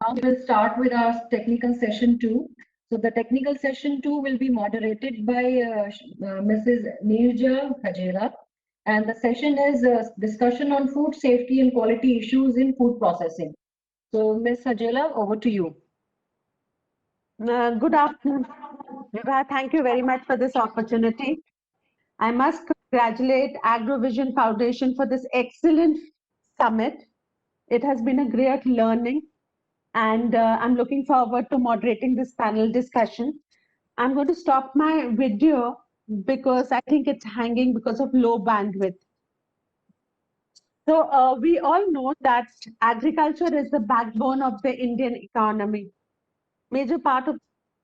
now we will start with our technical session 2. So the technical session 2 will be moderated by Mrs. Nirja Hajera. And the session is discussion on food safety and quality issues in food processing. So Ms. Hajera, over to you. Good afternoon, Vibha. Thank you very much for this opportunity. I must congratulate AgroVision Foundation for this excellent summit. It has been a great learning, and I'm looking forward to moderating this panel discussion. I'm going to stop my video because I think it's hanging because of low bandwidth. So we all know that agriculture is the backbone of the Indian economy. Major part of the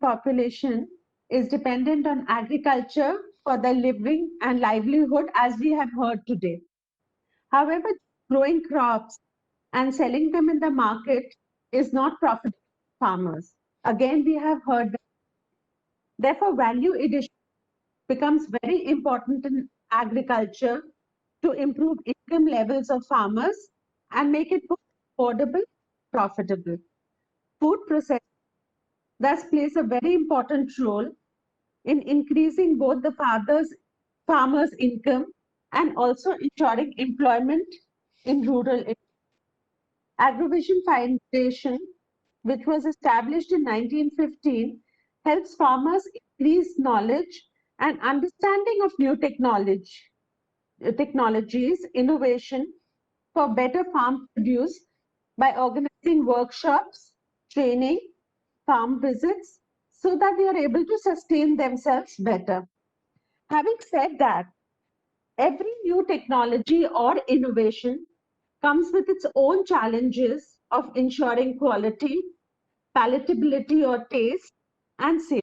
population is dependent on agriculture for their living and livelihood, as we have heard today. However, growing crops and selling them in the market is not profitable for farmers. Again, we have heard that. Therefore, value addition becomes very important in agriculture to improve income levels of farmers and make it both affordable, profitable. Food processing thus plays a very important role in increasing both the farmers' income and also ensuring employment in rural areas. AgroVision Foundation, which was established in 1915, helps farmers increase knowledge and understanding of new technologies, innovation for better farm produce by organizing workshops, training, farm visits, so that they are able to sustain themselves better. Having said that, every new technology or innovation comes with its own challenges of ensuring quality, palatability or taste, and safety.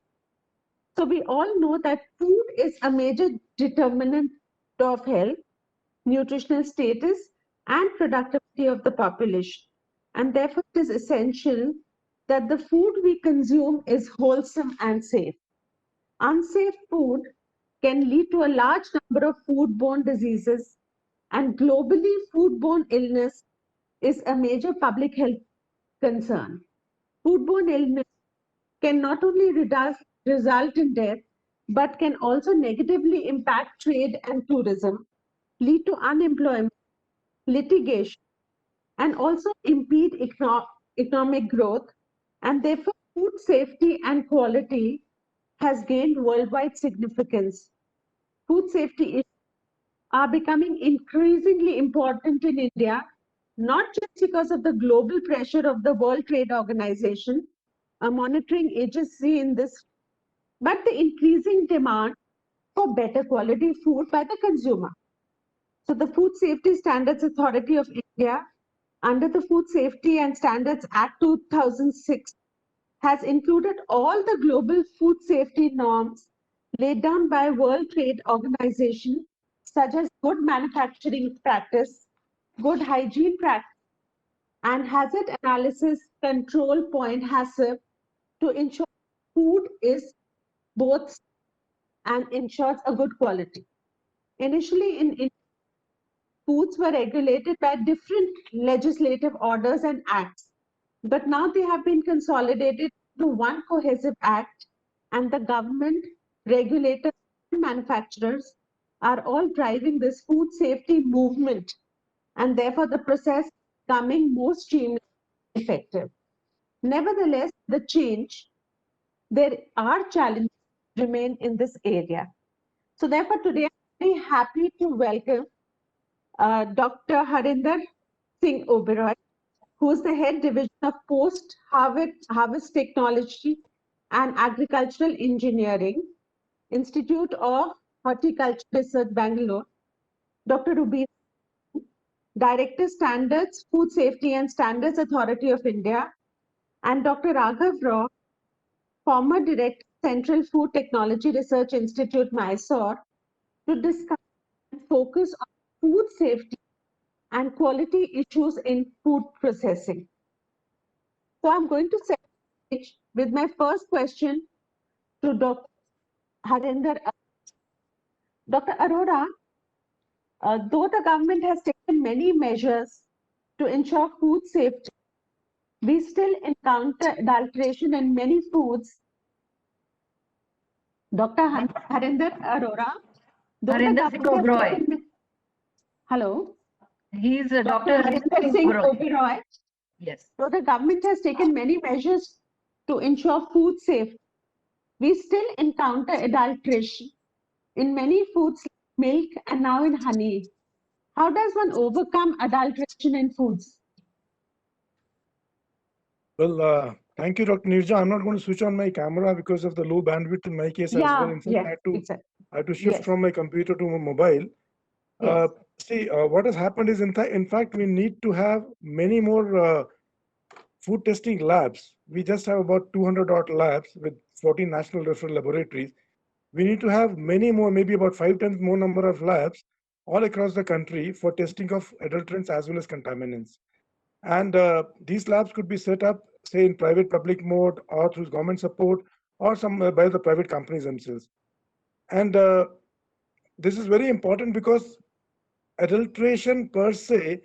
So we all know that food is a major determinant of health, nutritional status, and productivity of the population. And therefore, it is essential that the food we consume is wholesome and safe. Unsafe food can lead to a large number of foodborne diseases, and globally, foodborne illness is a major public health concern. Foodborne illness can not only result in death, but can also negatively impact trade and tourism, lead to unemployment, litigation, and also impede economic growth. And therefore, food safety and quality has gained worldwide significance. Food safety issues are becoming increasingly important in India, not just because of the global pressure of the World Trade Organization, a monitoring agency in this, but the increasing demand for better quality food by the consumer. So the Food Safety Standards Authority of India, under the Food Safety and Standards Act 2006, has included all the global food safety norms laid down by World Trade Organization, such as good manufacturing practice, good hygiene practice, and hazard analysis control point HACCP, to ensure food is both and ensures a good quality. Initially, in foods were regulated by different legislative orders and acts, but now they have been consolidated into one cohesive act, and the government, regulators, and manufacturers are all driving this food safety movement, and therefore the process is becoming more streamlined and effective. Nevertheless, the change, there are challenges remain in this area. So therefore, today I'm very happy to welcome Dr. Harinder Singh Oberoi, who is the head division of Post-Harvest Technology and Agricultural Engineering, Institute of Horticulture Research, Bangalore. Dr. Ruby, Director Standards, Food Safety and Standards Authority of India, and Dr. Raghav Rao, former Director, Central Food Technology Research Institute, Mysore, to discuss and focus on food safety and quality issues in food processing. So I'm going to set the stage with my first question to Dr. Harinder. Dr. Arora, though the government has taken many measures to ensure food safety, we still encounter adulteration in many foods. Dr. Harinder Arora, though the Harinder Singh government has Oberoi. taken- Hello, He's Dr. Dr. Harinder Singh Singh Oberoi. Oberoi. Yes. Though the government has taken many measures to ensure food safety, we still encounter adulteration in many foods like milk and now in honey. How does one overcome adulteration in foods? Well, thank you, Dr. Nirja. I'm not going to switch on my camera because of the low bandwidth in my case as well. In fact, I had to shift Yes. from my computer to my mobile. Yes. What has happened is, in fact, we need to have many more food testing labs. We just have about 200 odd labs with 14 national referral laboratories. We need to have many more, maybe about 5 times more number of labs all across the country for testing of adulterants as well as contaminants. And these labs could be set up, say, in private public mode or through government support or some by the private companies themselves. And this is very important because adulteration per se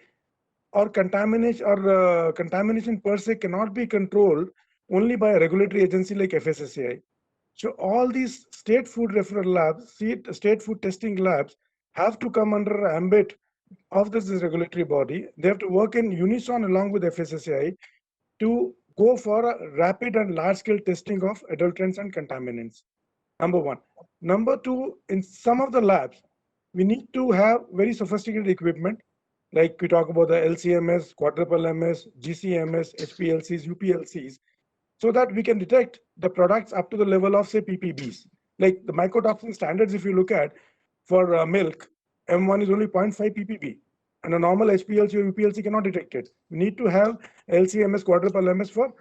or contamination per se cannot be controlled only by a regulatory agency like FSSAI. So all these state food referral labs, state food testing labs, have to come under ambit of this regulatory body. They have to work in unison along with FSSAI to go for a rapid and large-scale testing of adulterants and contaminants. Number one. Number two, in some of the labs, we need to have very sophisticated equipment, like we talk about the LCMS, quadruple MS, GCMS, HPLCs, UPLCs, so that we can detect the products up to the level of, say, PPBs. Like the mycotoxin standards, if you look at for milk, M1 is only 0.5 ppb, and a normal HPLC or UPLC cannot detect it. We need to have LCMS, quadruple MS for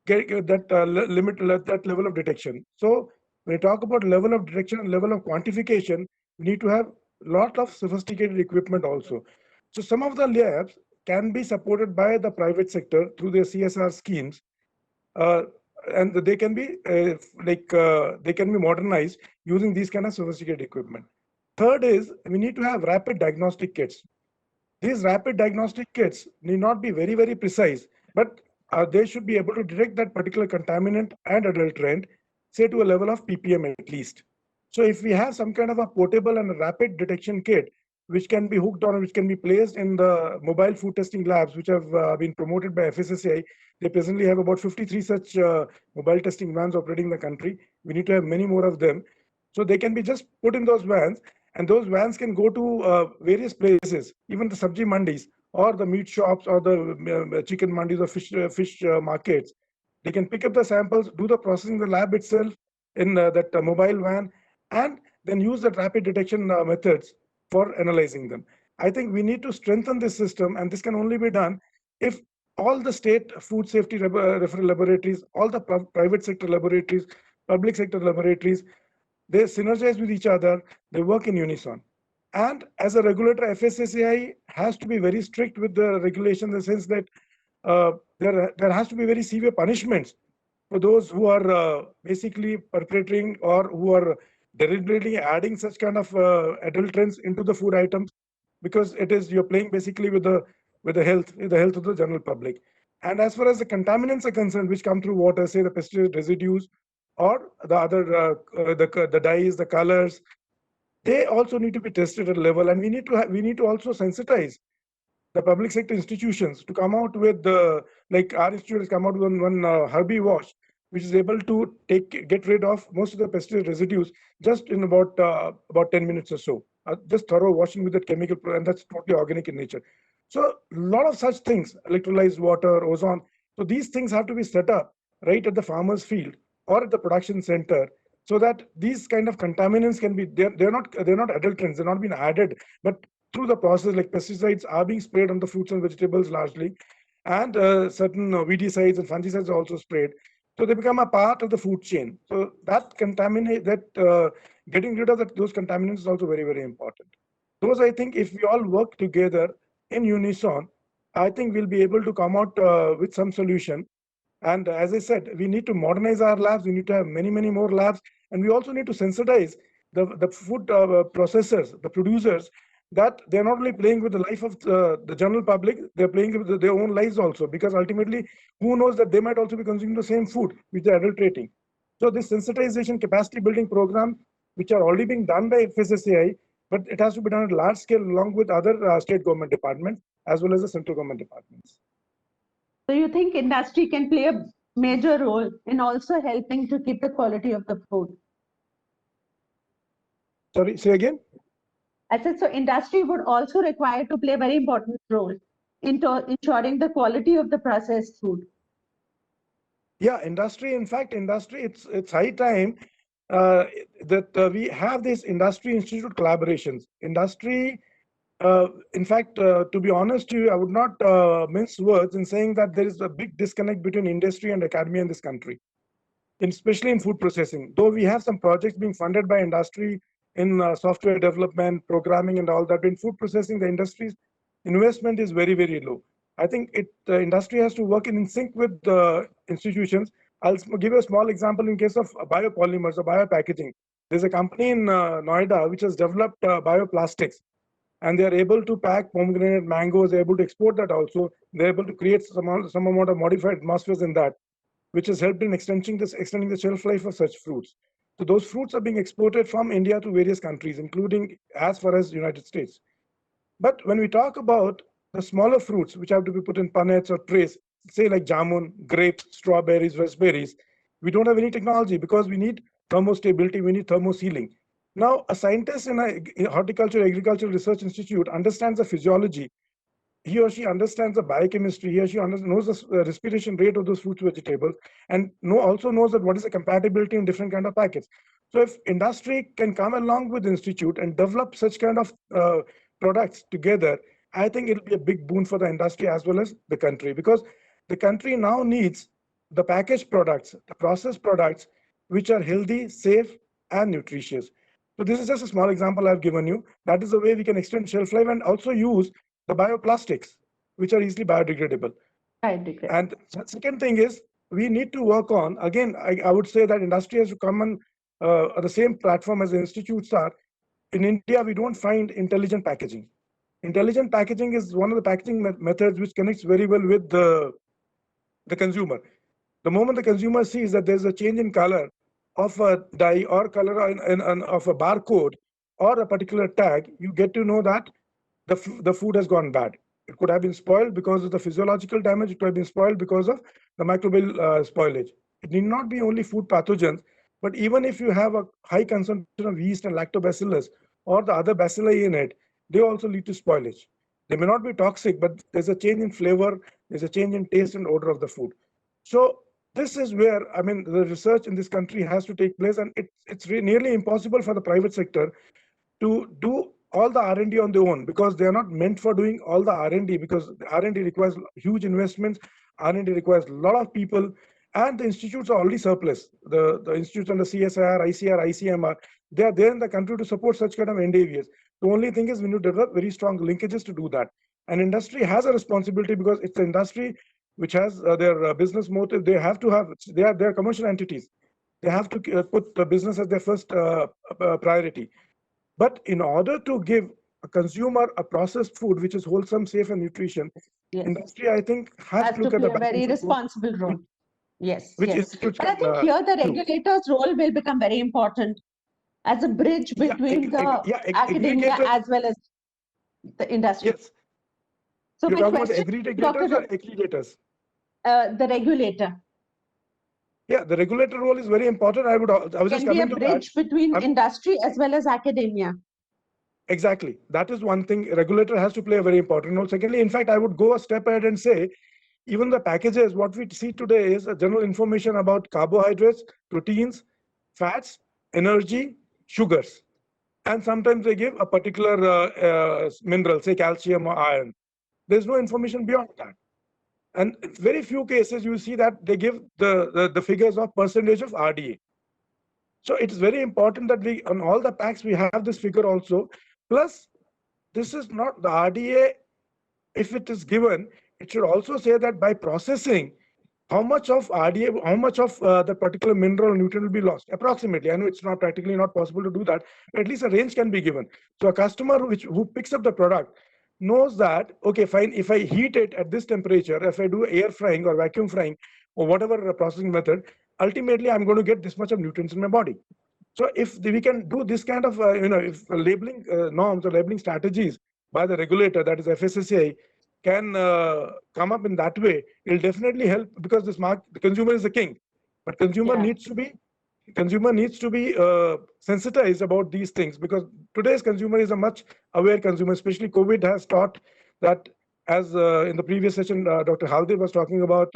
that that level of detection. So when we talk about level of detection and level of quantification, we need to have a lot of sophisticated equipment also. So some of the labs can be supported by the private sector through their CSR schemes, and they can be they can be modernized using these kind of sophisticated equipment. Third is we need to have rapid diagnostic kits. These rapid diagnostic kits need not be very, very precise, but they should be able to detect that particular contaminant and adulterant, say to a level of ppm at least. So if we have some kind of a portable and a rapid detection kit, which can be hooked on, which can be placed in the mobile food testing labs, which have been promoted by FSSAI, they presently have about 53 such mobile testing vans operating in the country. We need to have many more of them. So they can be just put in those vans, and those vans can go to various places, even the sabji mandis or the meat shops or the chicken mandis or fish markets. They can pick up the samples, do the processing in the lab itself in that mobile van, and then use the rapid detection methods for analyzing them. I think we need to strengthen this system, and this can only be done if all the state food safety referral laboratories, all the private sector laboratories, public sector laboratories, they synergize with each other, they work in unison. And as a regulator, FSSAI has to be very strict with the regulation in the sense that there has to be very severe punishments for those who are basically perpetrating or who are deliberately adding such kind of adulterants into the food items, because you're playing basically with the health of the general public. And as far as the contaminants are concerned, which come through water, say the pesticide residues or the other the dyes, the colors, they also need to be tested at a level, and we need to also sensitize the public sector institutions to come out with like our institute has come out with one Herbie wash, which is able to get rid of most of the pesticide residues just in about 10 minutes or so. Just thorough washing with that chemical, and that's totally organic in nature. So a lot of such things, electrolyzed water, ozone. So these things have to be set up right at the farmer's field or at the production center, so that these kind of contaminants can be they're not adulterants, they're not being added, but through the process, like pesticides are being sprayed on the fruits and vegetables largely, and certain weedicides and fungicides are also sprayed. So they become a part of the food chain. So that getting rid of those contaminants is also very, very important. Those, I think, if we all work together in unison, I think we'll be able to come out with some solution. And as I said, we need to modernize our labs. We need to have many, many more labs. And we also need to sensitize the food processors, the producers, that they're not only playing with the life of the general public, they're playing with their own lives also, because ultimately, who knows that they might also be consuming the same food which they're adulterating. So this sensitization capacity building program, which are already being done by FSSAI, but it has to be done at large scale along with other state government departments as well as the central government departments. So you think industry can play a major role in also helping to keep the quality of the food? Sorry, say again? I said, so industry would also require to play a very important role in ensuring the quality of the processed food. Yeah, industry, in fact, industry, it's high time that we have these industry institute collaborations. Industry, in fact, to be honest to you, I would not mince words in saying that there is a big disconnect between industry and academia in this country, especially in food processing. Though we have some projects being funded by industry in software development, programming, and all that, in food processing, the industry's investment is very, very low. I think the industry has to work in sync with the institutions. I'll give you a small example in case of biopolymers or biopackaging. There's a company in Noida which has developed bioplastics, and they are able to pack pomegranate mangoes. They're able to export that also. They're able to create some amount of modified atmospheres in that, which has helped in extending the shelf life of such fruits. So those fruits are being exported from India to various countries, including as far as United States. But when we talk about the smaller fruits, which have to be put in punnets or trays, say like jamun, grapes, strawberries, raspberries, we don't have any technology because we need thermostability, we need thermosealing. Now, a scientist in a horticulture agricultural research institute understands the physiology. He or she understands the biochemistry. He or she knows the respiration rate of those fruits, vegetables, and also knows that what is the compatibility in different kind of packets. So if industry can come along with the institute and develop such kind of products together, I think it'll be a big boon for the industry as well as the country, because the country now needs the packaged products, the processed products, which are healthy, safe, and nutritious. So this is just a small example I've given you. That is the way we can extend shelf life and also use the bioplastics, which are easily biodegradable. Biodegradable. And the second thing is we need to work on, again, I would say that industry has to come on the same platform as the institutes are. In India, we don't find intelligent packaging. Intelligent packaging is one of the packaging methods which connects very well with the consumer. The moment the consumer sees that there's a change in color of a dye or color of a barcode or a particular tag, you get to know that the food has gone bad. It could have been spoiled because of the physiological damage. It could have been spoiled because of the microbial spoilage. It need not be only food pathogens, but even if you have a high concentration of yeast and lactobacillus or the other bacilli in it, they also lead to spoilage. They may not be toxic, but there's a change in flavor, there's a change in taste and odor of the food. So this is where, I mean, the research in this country has to take place, and it's nearly impossible for the private sector to do all the R&D on their own, because they are not meant for doing all the R&D, because R&D requires huge investments, R&D requires a lot of people, and the institutes are already surplus. The institutes under CSIR, ICR, ICMR, they are there in the country to support such kind of endeavors. The only thing is we need to develop very strong linkages to do that. And industry has a responsibility because it's the industry which has their business motive. They have to have, they are commercial entities. They have to put the business as their first priority. But in order to give a consumer a processed food which is wholesome, safe, and nutrition, Yes. Industry, I think, has to look play at the a very balance of both, responsible role. Yes, which yes. institutes But I can think here the do. regulator's role will become very important as a bridge Yeah, between the academia aggregators. as well as the industry. Yes. So You're my talking about question, aggregators Dr. or aggregators? The regulator Yeah, the regulator role is very important. I was just can be a coming to that. bridge between industry as well as academia. Exactly. That is one thing. Regulator has to play a very important role. Secondly, in fact, I would go a step ahead and say, even the packages, what we see today is a general information about carbohydrates, proteins, fats, energy, sugars. And sometimes they give a particular mineral, say calcium or iron. There's no information beyond that. And in very few cases, you see that they give the figures of percentage of RDA. So it's very important that we, on all the packs, we have this figure also. Plus, this is not the RDA. If it is given, it should also say that by processing, how much of RDA, how much of the particular mineral or nutrient will be lost approximately. I know it's not practically not possible to do that, but at least a range can be given. So a customer who picks up the product knows that, okay, fine, if I heat it at this temperature, if I do air frying or vacuum frying or whatever processing method, ultimately I'm going to get this much of nutrients in my body. So if we can do this kind of, if labeling norms or labeling strategies by the regulator, that is FSSAI, can come up in that way, it'll definitely help, because the consumer is the king, but consumer Yeah. needs to be sensitized about these things, because today's consumer is a much aware consumer. Especially COVID has taught that, as in the previous session, Dr. Haldev was talking about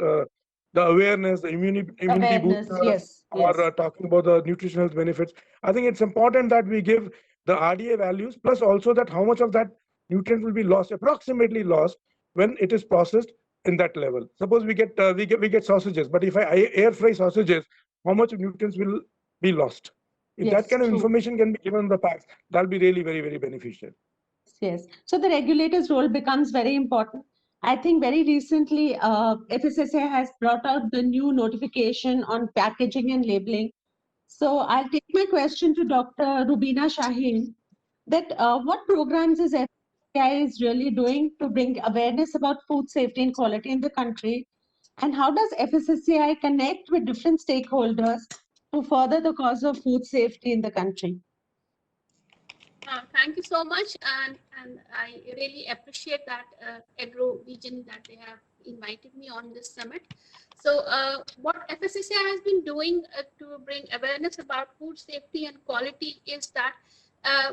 the awareness, the immunity Awareness, booster, yes, or yes. talking about the nutritional benefits. I think it's important that we give the RDA values, plus also that how much of that nutrient will be lost, approximately lost, when it is processed in that level. Suppose we get sausages, but if I air fry sausages, how much of nutrients will be lost? If that Yes, kind of true. information can be given in the packs, that'll be really very, very beneficial. Yes. So the regulator's role becomes very important. I think very recently, FSSAI has brought out the new notification on packaging and labeling. So I'll take my question to Dr. Rubina Shaheen, that what programs is FSSAI is really doing to bring awareness about food safety and quality in the country? And how does FSSAI connect with different stakeholders to further the cause of food safety in the country? Thank you so much, and I really appreciate that Agro Vision that they have invited me on this summit. So, what FSSAI has been doing to bring awareness about food safety and quality is that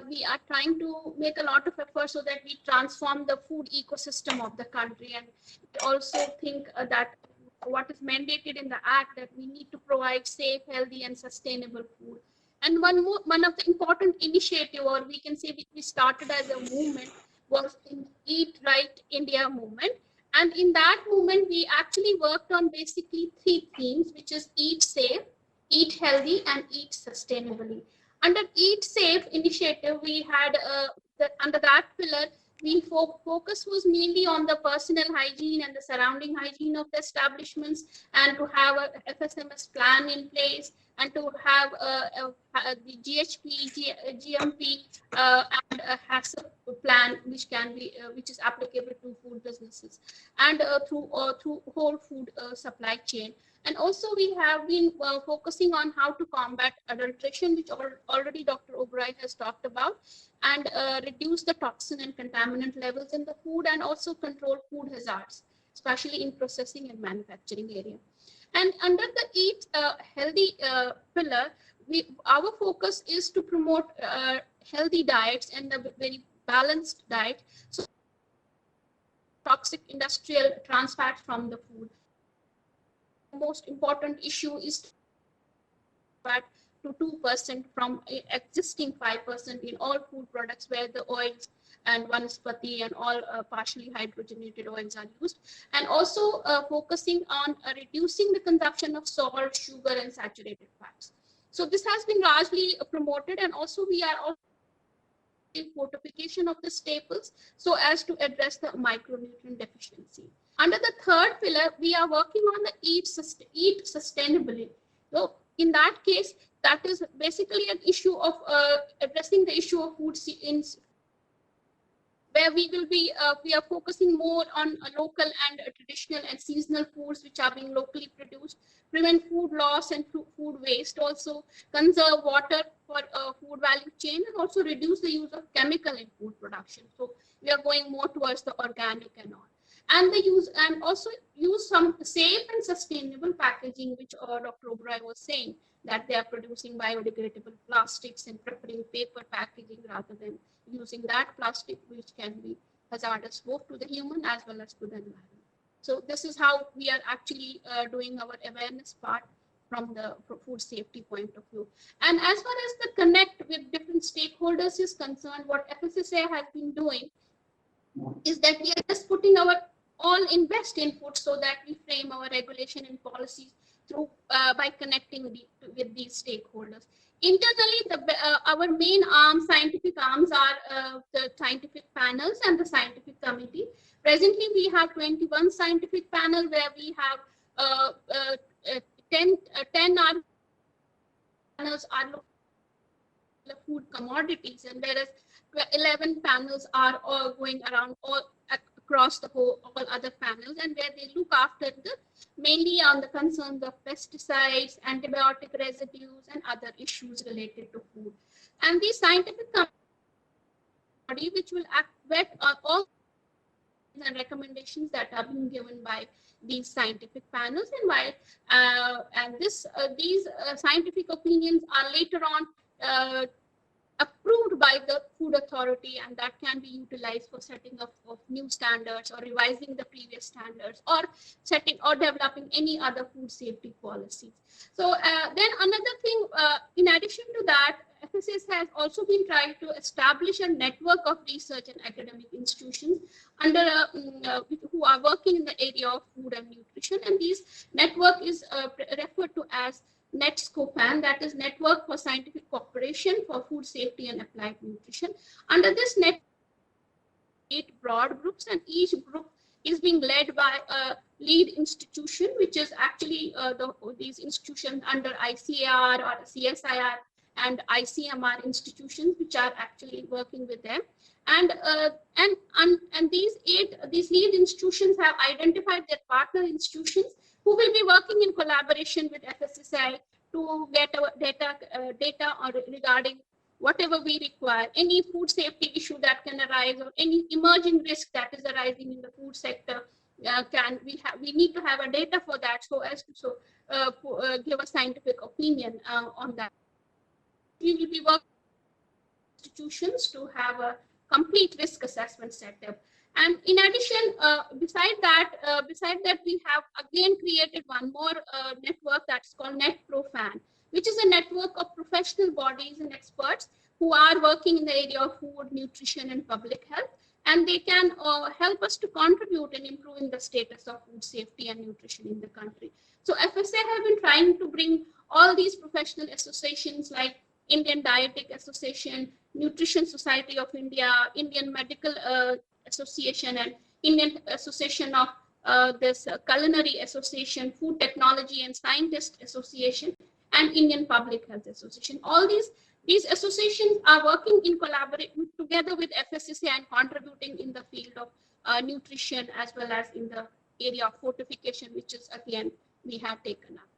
we are trying to make a lot of effort so that we transform the food ecosystem of the country, and we also think that what is mandated in the act, that we need to provide safe, healthy, and sustainable food. And one of the important initiative, or we can say we started as a movement, was in Eat Right India movement. And in that movement, we actually worked on basically 3 themes, which is eat safe, eat healthy, and eat sustainably. Under Eat Safe initiative, we had under that pillar, we focus was mainly on the personal hygiene and the surrounding hygiene of the establishments, and to have a FSMS plan in place, and to have the GHP, GMP, and a HACCP plan, which can be which is applicable to food businesses, and through whole food supply chain. And also we have been focusing on how to combat adulteration, which already Dr. Oberoi has talked about, and reduce the toxin and contaminant levels in the food, and also control food hazards, especially in processing and manufacturing area. And under the Eat Healthy pillar, our focus is to promote healthy diets and a very balanced diet, so toxic industrial trans fat from the food. The most important issue is fat to 2% from existing 5% in all food products, where the oils and vanaspati and all partially hydrogenated oils are used, and also focusing on reducing the consumption of salt, sugar, and saturated fats. So this has been largely promoted, and also we are also fortification of the staples so as to address the micronutrient deficiency. Under the third pillar, we are working on the eat sustainably. So in that case, that is basically an issue of addressing the issue of food where we are focusing more on local and traditional and seasonal foods which are being locally produced, prevent food loss and food waste, also conserve water for food value chain, and also reduce the use of chemical in food production. So we are going more towards the organic and all. And also use some safe and sustainable packaging, which Dr. Oberoi was saying, that they are producing biodegradable plastics and preferring paper packaging rather than using that plastic, which can be hazardous both to the human as well as to the environment. So this is how we are actually doing our awareness part from the food safety point of view. And as far as the connect with different stakeholders is concerned, what FSSAI has been doing is that we are just putting our all invest input so that we frame our regulation and policies through by connecting with these stakeholders. Internally, our main scientific arms are the scientific panels and the scientific committee. Presently, we have 21 scientific panel where we have uh, uh, uh, 10 panels are looking at food commodities, and whereas 11 panels are all going around all across the whole all other panels, and where they look after the mainly on the concerns of pesticides, antibiotic residues, and other issues related to food. And the scientific body which will vet all and recommendations that are being given by these scientific panels, and while these scientific opinions are later on approved by the food authority, and that can be utilized for setting up of new standards or revising the previous standards or setting or developing any other food safety policies. So then another thing, in addition to that, FSS has also been trying to establish a network of research and academic institutions under who are working in the area of food and nutrition, and this network is referred to as NETSCOPAN, that is Network for Scientific Cooperation for Food Safety and Applied Nutrition. Under this net, 8 broad groups, and each group is being led by a lead institution, which is actually these institutions under ICAR or CSIR and ICMR institutions, which are actually working with them. And these lead institutions have identified their partner institutions who will be working in collaboration with FSSAI to get our data regarding whatever we require, any food safety issue that can arise or any emerging risk that is arising in the food sector. We need to have a data for that so as to give a scientific opinion on that. We will be working with institutions to have a complete risk assessment setup. And in addition, beside that, we have again created one more network that's called NetProFan, which is a network of professional bodies and experts who are working in the area of food, nutrition, and public health. And they can help us to contribute in improving the status of food safety and nutrition in the country. So FSA have been trying to bring all these professional associations like Indian Dietetic Association, Nutrition Society of India, Indian Medical Association, and Indian Association of Culinary Association, Food Technology and Scientist Association, and Indian Public Health Association. All these associations are working in collaboration together with FSSAI and contributing in the field of nutrition as well as in the area of fortification, which is again we have taken up.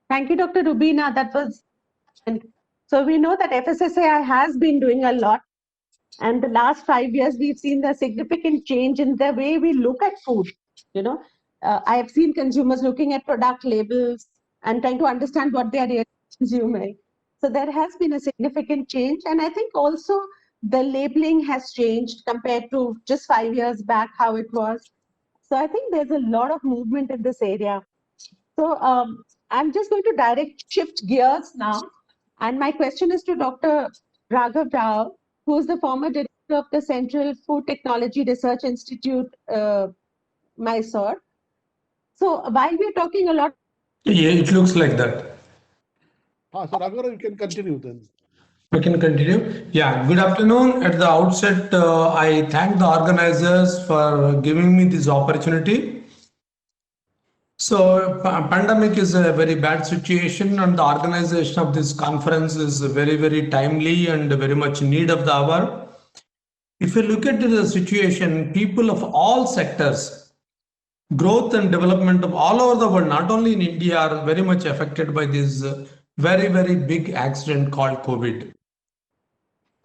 Thank you, Dr. Rubina. That was, so we know that FSSAI has been doing a lot. And the last 5 years, we've seen the significant change in the way we look at food. I have seen consumers looking at product labels and trying to understand what they are really consuming. So there has been a significant change. And I think also the labeling has changed compared to just 5 years back, how it was. So I think there's a lot of movement in this area. So I'm just going to shift gears now. And my question is to Dr. Raghav Rao, who is the former director of the Central Food Technology Research Institute, Mysore. So while we're talking a lot. Yeah, it looks like that. So Raghav, you can continue then. We can continue. Yeah, good afternoon. At the outset, I thank the organizers for giving me this opportunity. So pandemic is a very bad situation, and the organization of this conference is very, very timely and very much in need of the hour. If you look at the situation, people of all sectors, growth and development of all over the world, not only in India, are very much affected by this very, very big accident called COVID.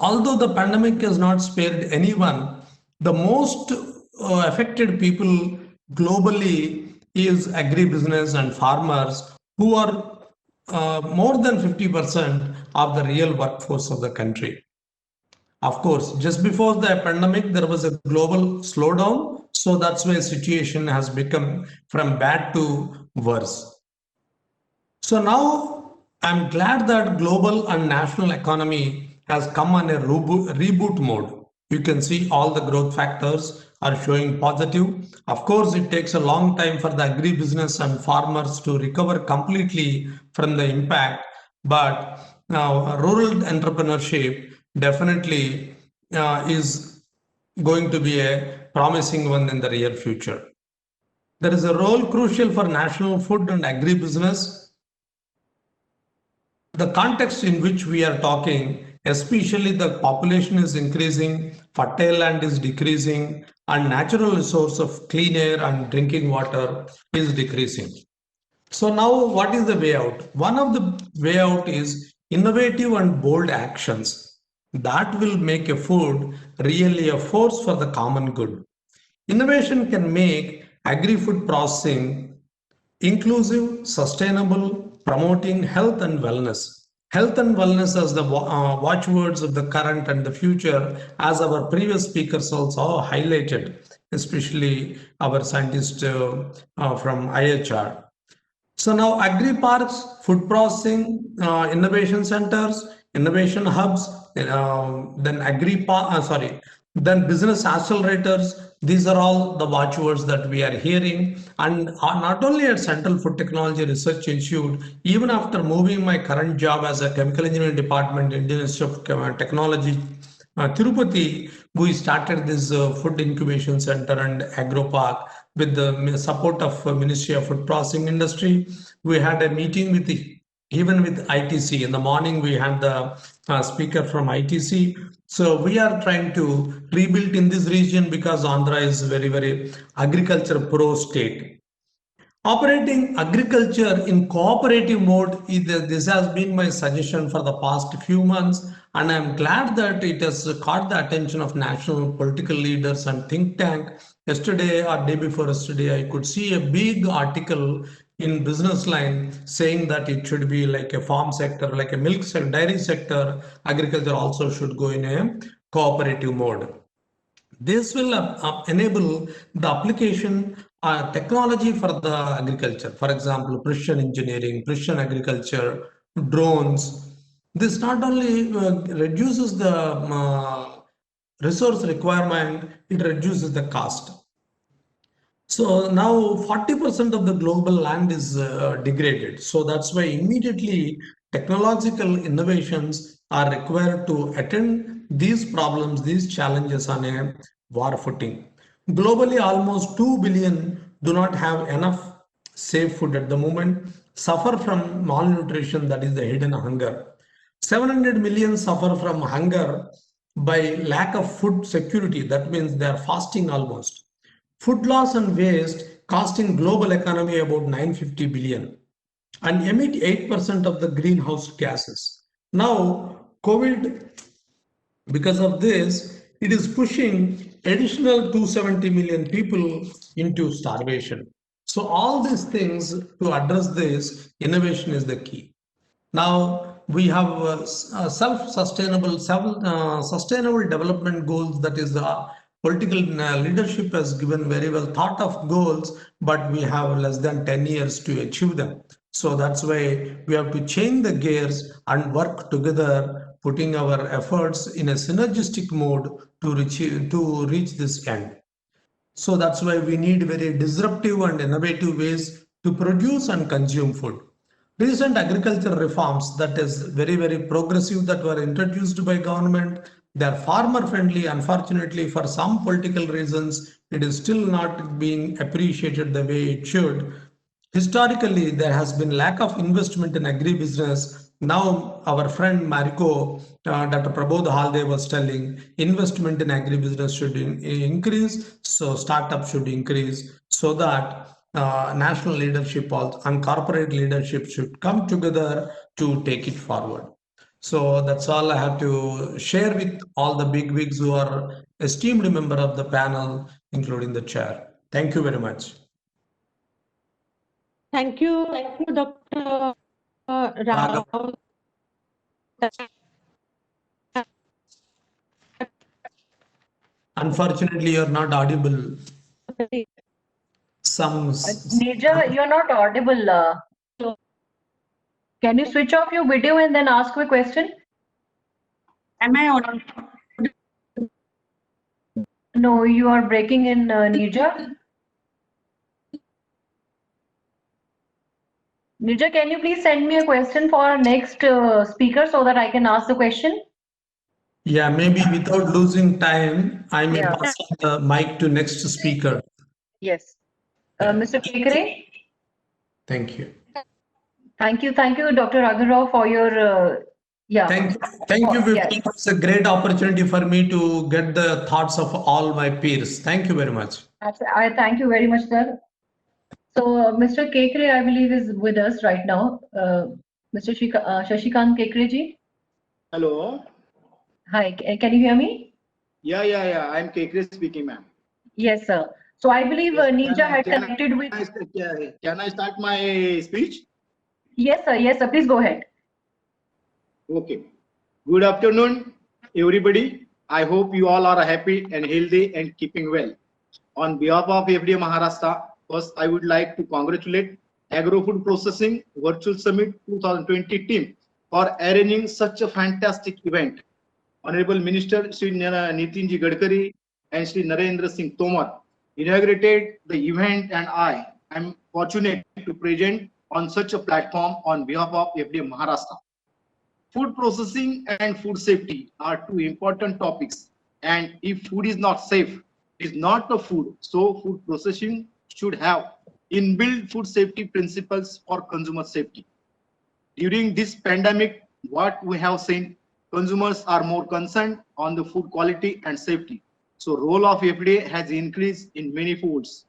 Although the pandemic has not spared anyone, the most affected people globally is agribusiness and farmers, who are more than 50% of the real workforce of the country. Of course, just before the pandemic, there was a global slowdown. So that's why the situation has become from bad to worse. So now I'm glad that global and national economy has come on a reboot mode. You can see all the growth factors are showing positive. Of course, it takes a long time for the agribusiness and farmers to recover completely from the impact, but now rural entrepreneurship definitely is going to be a promising one in the near future. There is a role crucial for national food and agribusiness. The context in which we are talking, especially the population is increasing, fertile land is decreasing, and natural resource of clean air and drinking water is decreasing. So now what is the way out? One of the way out is innovative and bold actions that will make a food really a force for the common good. Innovation can make agri-food processing inclusive, sustainable, promoting health and wellness. Health and wellness as the watchwords of the current and the future, as our previous speakers also highlighted, especially our scientist from IHR. So now agri parks, food processing, innovation centers, innovation hubs, then then business accelerators. These are all the watchwords that we are hearing. And not only at Central Food Technology Research Institute, even after moving my current job as a chemical engineering department, Indian Institute of Technology, Tirupati, we started this food incubation center and agro park with the support of Ministry of Food Processing Industry. We had a meeting with even with ITC. In the morning, we had the speaker from ITC. So we are trying to rebuild in this region because Andhra is very, very agriculture pro state. Operating agriculture in cooperative mode, this has been my suggestion for the past few months, and I'm glad that it has caught the attention of national political leaders and think tank. Yesterday or day before yesterday, I could see a big article in Business Line saying that it should be like a farm sector, like a milk sector, dairy sector, agriculture also should go in a cooperative mode. This will enable the application technology for the agriculture. For example, precision engineering, precision agriculture, drones. This not only reduces the resource requirement, it reduces the cost. So now 40% of the global land is degraded. So that's why immediately technological innovations are required to attend these problems, these challenges on a war footing. Globally, almost 2 billion do not have enough safe food at the moment, suffer from malnutrition, that is the hidden hunger. 700 million suffer from hunger by lack of food security. That means they are fasting almost. Food loss and waste costing global economy about 950 billion and emit 8% of the greenhouse gases. Now, COVID, because of this, it is pushing additional 270 million people into starvation. So all these things, to address this, innovation is the key. Now we have sustainable development goals. That is the political leadership has given very well thought of goals, but we have less than 10 years to achieve them. So that's why we have to change the gears and work together, putting our efforts in a synergistic mode to reach this end. So that's why we need very disruptive and innovative ways to produce and consume food. Recent agriculture reforms that is very, very progressive that were introduced by government, they are farmer friendly. Unfortunately, for some political reasons, it is still not being appreciated the way it should. Historically, there has been lack of investment in agribusiness. Now, our friend Mariko, Dr. Prabodh Halde was telling, investment in agribusiness should increase, so startups should increase, so that national leadership and corporate leadership should come together to take it forward. So that's all I have to share with all the big wigs who are esteemed member of the panel, including the chair. Thank you very much. Thank you, Dr. Rao. Unfortunately, you're not audible. Neerja, you're not audible. Can you switch off your video and then ask a question? Am I audible? No, you are breaking in, Neerja. Neerja, can you please send me a question for our next speaker so that I can ask the question? Yeah, maybe without losing time, I may pass the mic to next speaker. Yes. Mr. Kekre? Thank you. Thank you, Dr. Raghuram, for your, yeah. Thank you, Yes. Vipin. It's a great opportunity for me to get the thoughts of all my peers. Thank you very much. I thank you very much, sir. So, Mr. Kekre, I believe, is with us right now. Mr. Shashikant Kekre ji. Hello. Hi, can you hear me? Yeah. I'm Kekre speaking, ma'am. Yes, sir. So I believe Yes, Neerja had can connected with. Can I start my speech? Yes, sir. Yes, sir. Please go ahead. Okay. Good afternoon, everybody. I hope you all are happy and healthy and keeping well. On behalf of FDA Maharashtra, first I would like to congratulate Agro Food Processing Virtual Summit 2020 team for arranging such a fantastic event. Honorable Minister Sri Nitin Ji Gadkari and Sri Narendra Singh Tomar inaugurated the event, and I am fortunate to present on such a platform on behalf of FDA Maharashtra. Food processing and food safety are two important topics, and if food is not safe, it is not the food. So food processing should have inbuilt food safety principles for consumer safety. During this pandemic, what we have seen, consumers are more concerned on the food quality and safety. So role of FDA has increased in many folds.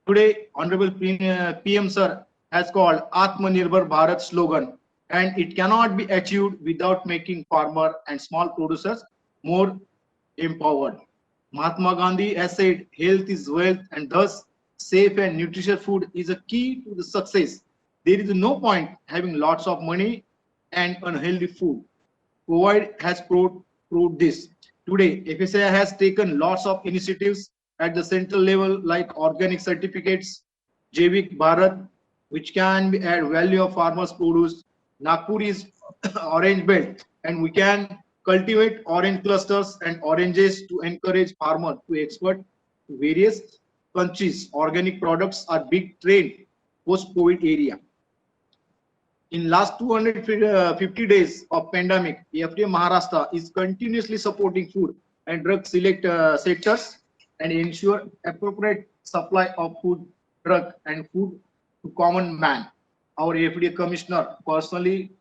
Today, Honorable PM Sir has called Atmanirbhar Bharat slogan, and it cannot be achieved without making farmer and small producers more empowered. Mahatma Gandhi has said, health is wealth, and thus safe and nutritious food is a key to the success. There is no point having lots of money and unhealthy food. COVID has proved this. Today, FSI has taken lots of initiatives at the central level like organic certificates, Jevik Bharat, which can add value of farmers' produce. Nagpur is orange belt, and we can cultivate orange clusters and oranges to encourage farmers to export to various countries. Organic products are big trend post-COVID area. In last 250 days of pandemic, FDA Maharashtra is continuously supporting food and drug sectors and ensure appropriate supply of food, drug, and food to common man. Our FDA Commissioner personally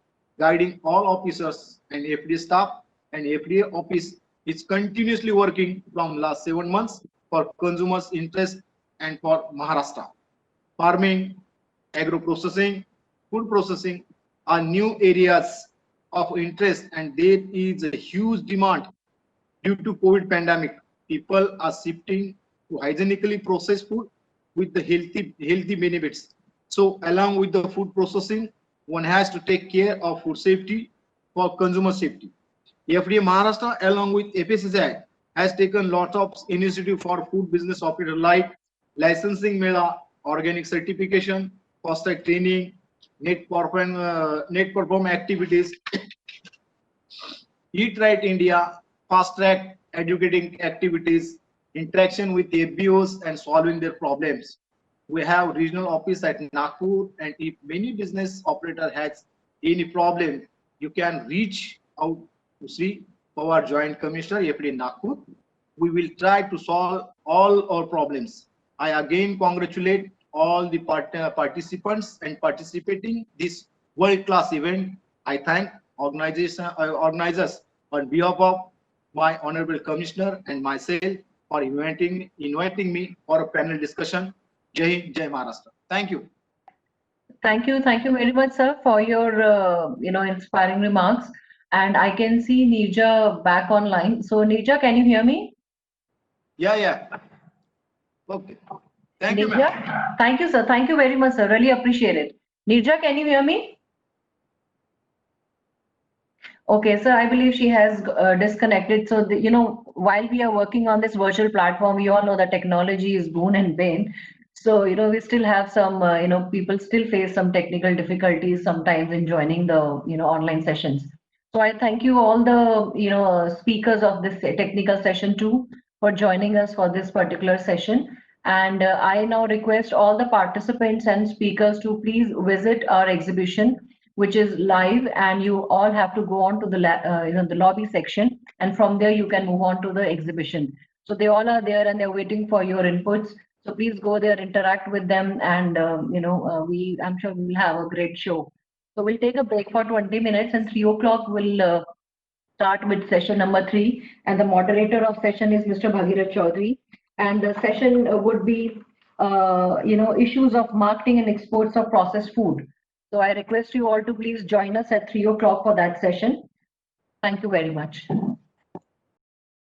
guiding all officers and FDA staff and FDA office is continuously working from last 7 months for consumers' interest and for Maharashtra. Farming, agro processing, food processing are new areas of interest, and there is a huge demand due to COVID pandemic. People are shifting to hygienically processed food with the healthy benefits. So along with the food processing, one has to take care of food safety for consumer safety. FDA Maharashtra along with FSSAI has taken lots of initiative for food business operator like licensing mela, organic certification, fast track training, net perform activities, Eat Right India, fast track educating activities, interaction with FBOs and solving their problems. We have regional office at Nagpur, and if many business operator has any problem, you can reach out to Sri Pawar Joint Commissioner FDA Nagpur. We will try to solve all our problems. I again congratulate all the participants and participating this world-class event. I thank organizers on behalf of my honorable commissioner and myself for inviting me for a panel discussion. Jai Hind, Jai Maharashtra. Thank you. Thank you very much, sir, for your inspiring remarks. And I can see Neerja back online. So Neerja, can you hear me? Yeah. Okay. Thank you, ma'am. Neerja, thank you, sir. Thank you very much, sir. Really appreciate it. Neerja, can you hear me? Okay, so I believe she has disconnected. So, while we are working on this virtual platform, we all know that technology is boon and bane. So, we still have some, people still face some technical difficulties sometimes in joining the, online sessions. So I thank you all the, speakers of this technical session too for joining us for this particular session. And I now request all the participants and speakers to please visit our exhibition, which is live, and you all have to go on to the the lobby section, and from there you can move on to the exhibition. So they all are there and they're waiting for your inputs. So please go there, interact with them, and I'm sure we'll have a great show. So we'll take a break for 20 minutes, and 3 o'clock we'll start with session number 3. And the moderator of session is Mr. Bhagirath Chaudhary. And the session would be, issues of marketing and exports of processed food. So I request you all to please join us at 3 o'clock for that session. Thank you very much.